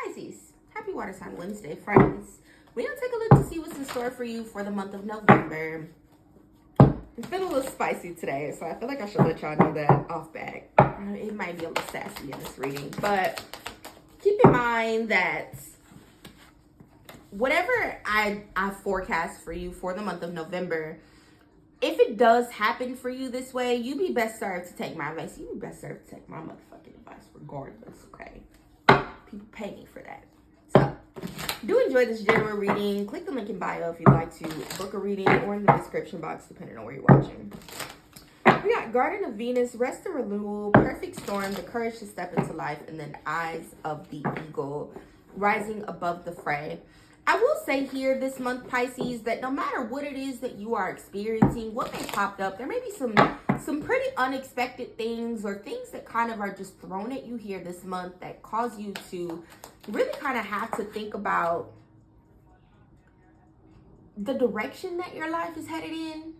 Pisces, happy water sign Wednesday, friends. We're going to take a look to see what's in store for you for the month of November. It's been a little spicy today, so I feel like I should let y'all know that off back. It might be a little sassy in this reading, but keep in mind that whatever I forecast for you for the month of November, if it does happen for you this way, you be best served to take my advice. You be best served to take my motherfucking advice regardless, okay? People pay me for that. So, do enjoy this general reading. Click the link in bio if you'd like to book a reading, or in the description box, depending on where you're watching. We got Garden of Venus, Rest and Renewal, Perfect Storm, the Courage to Step into Life, and then Eyes of the Eagle, Rising Above the Fray. I will say here this month, Pisces, that no matter what it is that you are experiencing, what may popped up, there may be some pretty unexpected things or things that kind of are just thrown at you here this month that cause you to really kind of have to think about the direction that your life is headed in.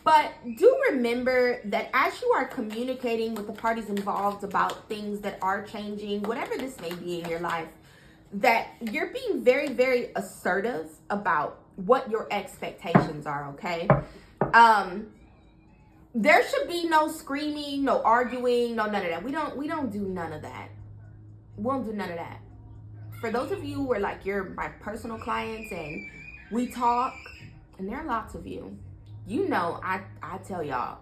But do remember that as you are communicating with the parties involved about things that are changing, whatever this may be in your life, that you're being very, very assertive about what your expectations are, okay? There should be no screaming, no arguing, no none of that. We don't do none of that. We won't do none of that. For those of you who are like, you're my personal clients and we talk, and there are lots of you, you know, I tell y'all,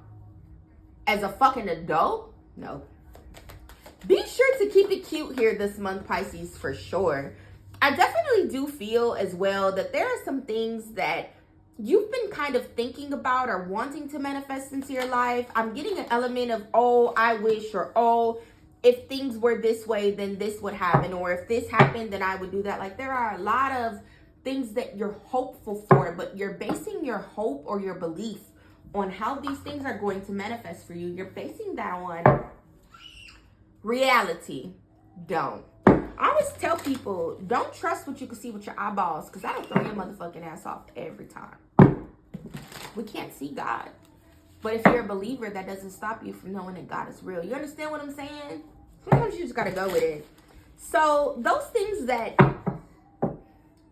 as a fucking adult, no. Be sure to keep it cute here this month, Pisces, for sure. I definitely do feel as well that there are some things that you've been kind of thinking about or wanting to manifest into your life. I'm getting an element of, oh, I wish, or oh, if things were this way, then this would happen, or if this happened, then I would do that. Like, there are a lot of things that you're hopeful for, but you're basing your hope or your belief on how these things are going to manifest for you. You're basing that on reality. Don't. I always tell people, don't trust what you can see with your eyeballs, because that'll throw your motherfucking ass off every time. We can't see God. But if you're a believer, that doesn't stop you from knowing that God is real. You understand what I'm saying? Sometimes you just gotta go with it. So those things that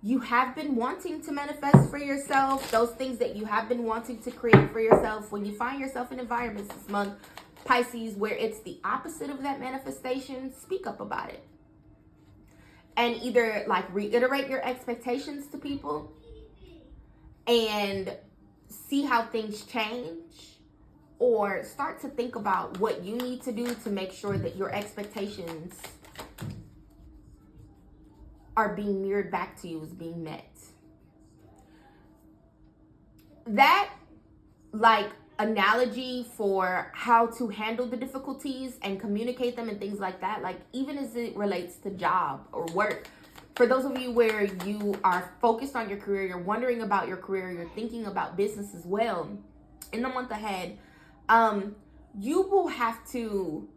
you have been wanting to manifest for yourself, those things that you have been wanting to create for yourself, when you find yourself in environments this month, Pisces, where it's the opposite of that manifestation, speak up about it. And either like reiterate your expectations to people and see how things change, or start to think about what you need to do to make sure that your expectations are being mirrored back to you as being met. That, like, analogy for how to handle the difficulties and communicate them and things like that, like even as it relates to job or work, for those of you where you are focused on your career, you're wondering about your career, you're thinking about business as well, in the month ahead, you will have to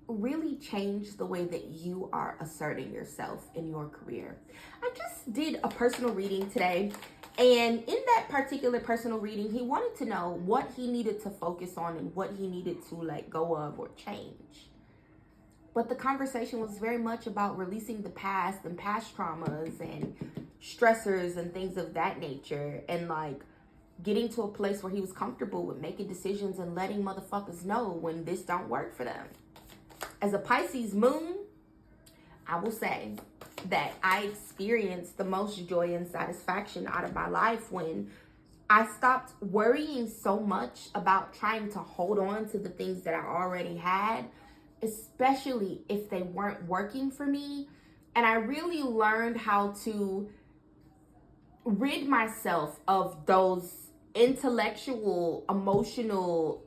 really change the way that you are asserting yourself in your career. I just did a personal reading today, and in that particular personal reading, he wanted to know what he needed to focus on and what he needed to let go of or change. But the conversation was very much about releasing the past and past traumas and stressors and things of that nature, and like getting to a place where he was comfortable with making decisions and letting motherfuckers know when this don't work for them. As a Pisces moon, I will say that I experienced the most joy and satisfaction out of my life when I stopped worrying so much about trying to hold on to the things that I already had, especially if they weren't working for me. And I really learned how to rid myself of those intellectual, emotional,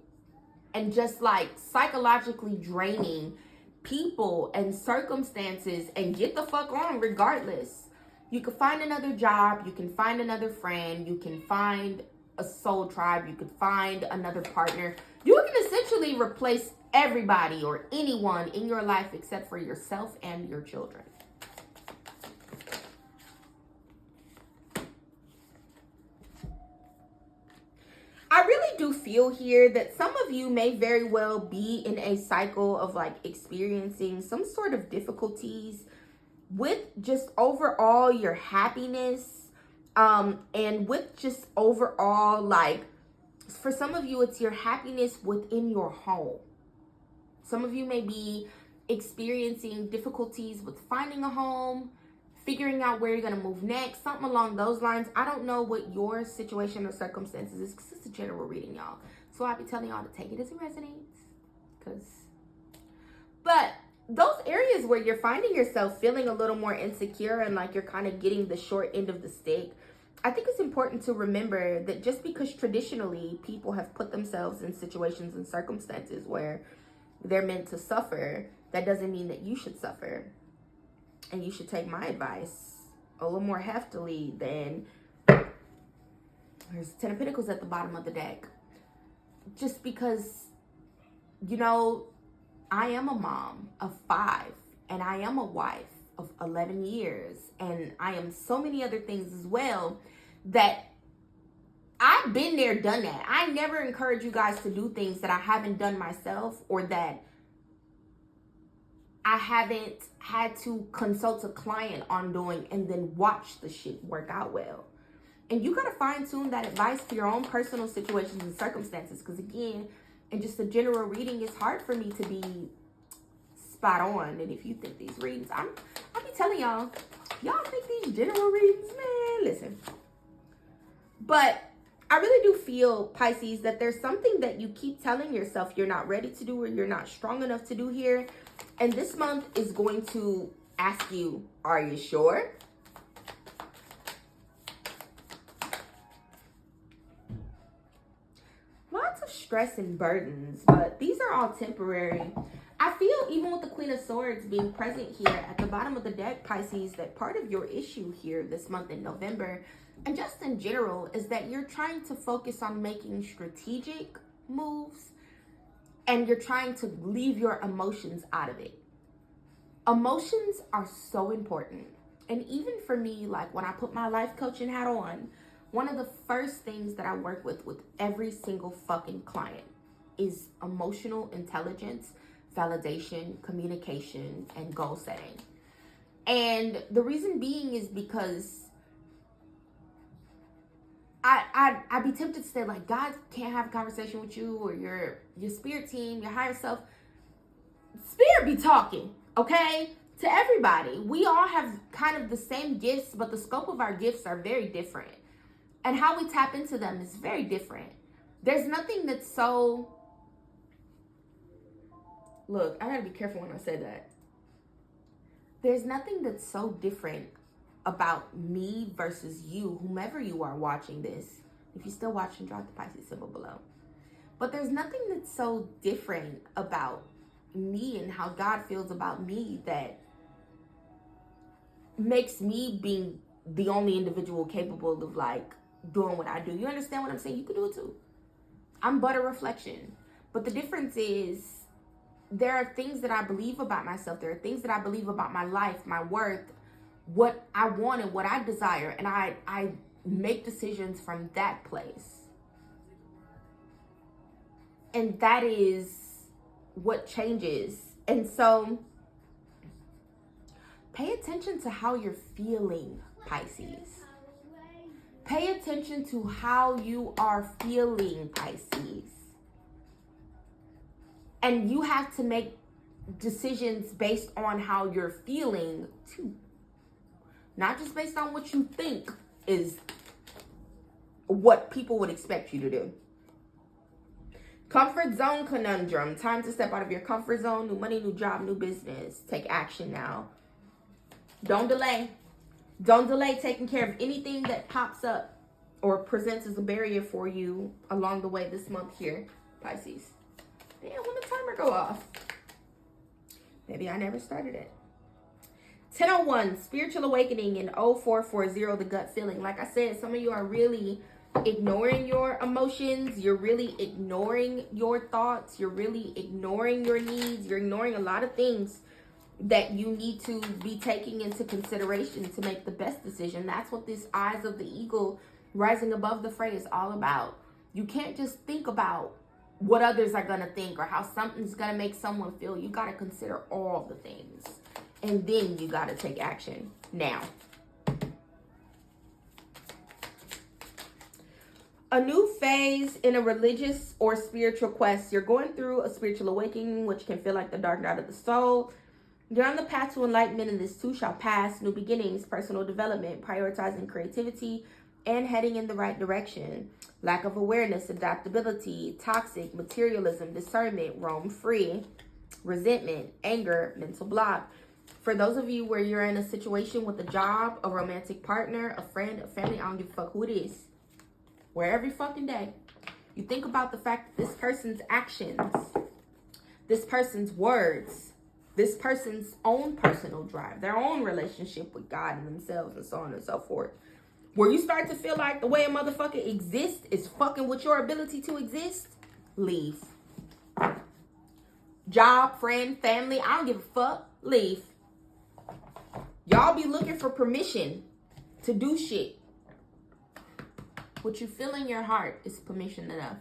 and just like psychologically draining people and circumstances, and get the fuck on regardless. You can find another job, you can find another friend, you can find a soul tribe, you could find another partner. You can essentially replace everybody or anyone in your life except for yourself and your children. I really do do feel here that some of you may very well be in a cycle of like experiencing some sort of difficulties with just overall your happiness, and with just overall, like, for some of you, it's your happiness within your home. Some of you may be experiencing difficulties with finding a home, figuring out where you're going to move next, something along those lines. I don't know what your situation or circumstances is, because it's a general reading, y'all. So I'll be telling y'all to take it as it resonates. But those areas where you're finding yourself feeling a little more insecure and like you're kind of getting the short end of the stick, I think it's important to remember that just because traditionally people have put themselves in situations and circumstances where they're meant to suffer, that doesn't mean that you should suffer. And you should take my advice a little more heftily than, there's 10 of Pentacles at the bottom of the deck. Just because, you know, I am a mom of 5, and I am a wife of 11 years, and I am so many other things as well, that I've been there, done that. I never encourage you guys to do things that I haven't done myself, or that I haven't had to consult a client on doing and then watch the shit work out well. And you got to fine tune that advice to your own personal situations and circumstances. Because again, in just a general reading, it's hard for me to be spot on. And if you think these readings, I'll be telling y'all think these general readings, man, listen. But I really do feel, Pisces, that there's something that you keep telling yourself you're not ready to do, or you're not strong enough to do here. And this month is going to ask you, are you sure? Lots of stress and burdens, but these are all temporary. I feel, even with the Queen of Swords being present here at the bottom of the deck, Pisces, that part of your issue here this month in November, and just in general, is that you're trying to focus on making strategic moves, and you're trying to leave your emotions out of it. Emotions are so important. And even for me, like when I put my life coaching hat on, one of the first things that I work with every single fucking client is emotional intelligence, validation, communication, and goal setting. And the reason being is because I'd be tempted to say, like, God can't have a conversation with you, or your spirit team, your higher self. Spirit be talking, okay? To everybody. We all have kind of the same gifts, but the scope of our gifts are very different. And how we tap into them is very different. There's nothing that's so... Look, I gotta be careful when I say that. There's nothing that's so different about me versus you, whomever you are watching this. If you're still watching, drop the Pisces symbol below. But there's nothing that's so different about me and how God feels about me that makes me being the only individual capable of like doing what I do. You understand what I'm saying? You can do it too. I'm but a reflection. But the difference is, there are things that I believe about myself. There are things that I believe about my life, my worth, what I want and what I desire. And I make decisions from that place. And that is what changes. And so pay attention to how you're feeling, Pisces. Pay attention to how you are feeling, Pisces. And you have to make decisions based on how you're feeling too. Not just based on what you think is what people would expect you to do. Comfort zone conundrum. Time to step out of your comfort zone. New money, new job, new business. Take action now. Don't delay. Don't delay taking care of anything that pops up or presents as a barrier for you along the way this month here, Pisces. Damn, when the timer go off? Maybe I never started it. 1001, spiritual awakening, and 0440, the gut feeling. Like I said, some of you are really ignoring your emotions. You're really ignoring your thoughts. You're really ignoring your needs. You're ignoring a lot of things that you need to be taking into consideration to make the best decision. That's what this eyes of the eagle rising above the fray is all about. You can't just think about what others are going to think or how something's going to make someone feel. You got to consider all the things. And then you got to take action. Now, a new phase in a religious or spiritual quest. You're going through a spiritual awakening, which can feel like the dark night of the soul. You're on the path to enlightenment, and this too shall pass. New beginnings, personal development, prioritizing creativity, and heading in the right direction. Lack of awareness, adaptability, toxic, materialism, discernment, roam free, resentment, anger, mental block. For those of you where you're in a situation with a job, a romantic partner, a friend, a family, I don't give a fuck who it is, where every fucking day you think about the fact that this person's actions, this person's words, this person's own personal drive, their own relationship with God and themselves, and so on and so forth, where you start to feel like the way a motherfucker exists is fucking with your ability to exist, leave. Job, friend, family, I don't give a fuck, leave. Y'all be looking for permission to do shit. What you feel in your heart is permission enough.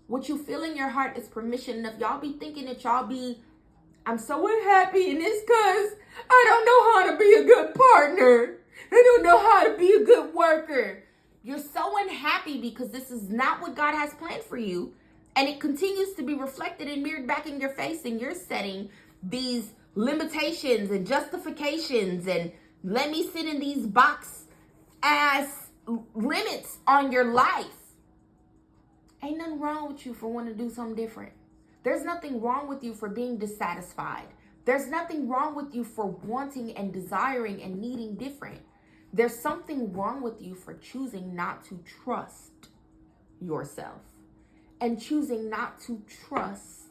What you feel in your heart is permission enough. Y'all be thinking that y'all be, I'm so unhappy in this cause I don't know how to be a good partner. I don't know how to be a good worker. You're so unhappy because this is not what God has planned for you. And it continues to be reflected and mirrored back in your face, and you're setting these limitations and justifications and let me sit in these box as limits on your life. Ain't nothing wrong with you for wanting to do something different. There's nothing wrong with you for being dissatisfied. There's nothing wrong with you for wanting and desiring and needing different. There's something wrong with you for choosing not to trust yourself and choosing not to trust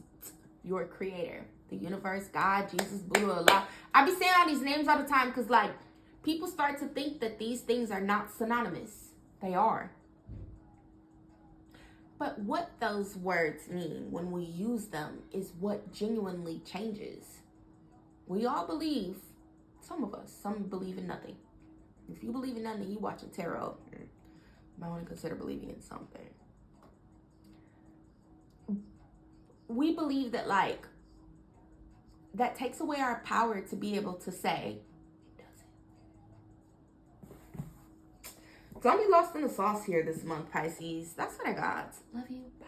your creator, the universe, God, Jesus, Buddha, Allah. I be saying all these names all the time because, like, people start to think that these things are not synonymous. They are. But what those words mean when we use them is what genuinely changes. We all believe, some of us, some believe in nothing. If you believe in nothing, you watch a tarot, you might want to consider believing in something. We believe that, like, that takes away our power to be able to say, it doesn't. Don't be lost in the sauce here this month, Pisces. That's what I got. Love you. Bye.